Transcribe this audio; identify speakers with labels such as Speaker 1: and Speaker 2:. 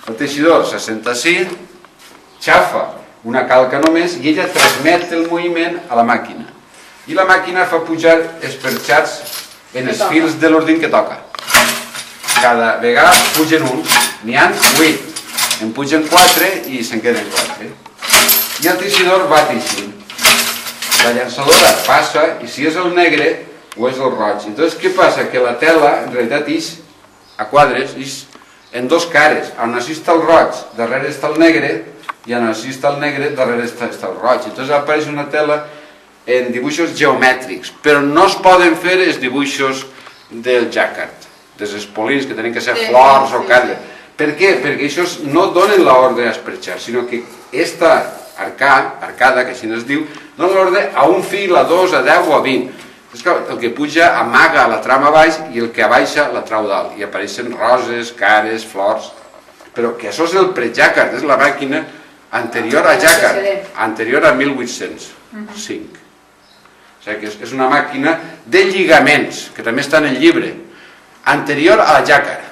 Speaker 1: El teixidor s'assenta així, xafa una calca només i ella transmet el moviment a la màquina. I la màquina fa pujar els perxats en els fils de l'ordin que toca. Cada vegada pugen un, n'hi ha 8, en pugen 4 i se'n queden 4. I el teixidor va teixint. La llançadora passa i si és el negre o és el roig. Entonces, què passa? Que la tela en realitat és a quadres, és en dos cares. On així està el roig, darrere està el negre, i on així està el negre, darrere està el roig. Entonces apareix una tela en dibuixos geomètrics, però no es poden fer els dibuixos del jacquard, dels espolins que tenen que ser flors o carles. Per què? Perquè això no donen l'ordre a esperxar, sinó que aquesta arcada, que així es diu, dona l'ordre a un fil, a 2, a 10 o a 20. El que puja amaga la trama baix i el que abaixa la trau dalt. I apareixen roses, cares, flors. Però que això és el pre-jacquard, és la màquina anterior a jacquard, anterior a 1805. O sigui que és una màquina de lligaments, que també està en el llibre, anterior a la jacquard.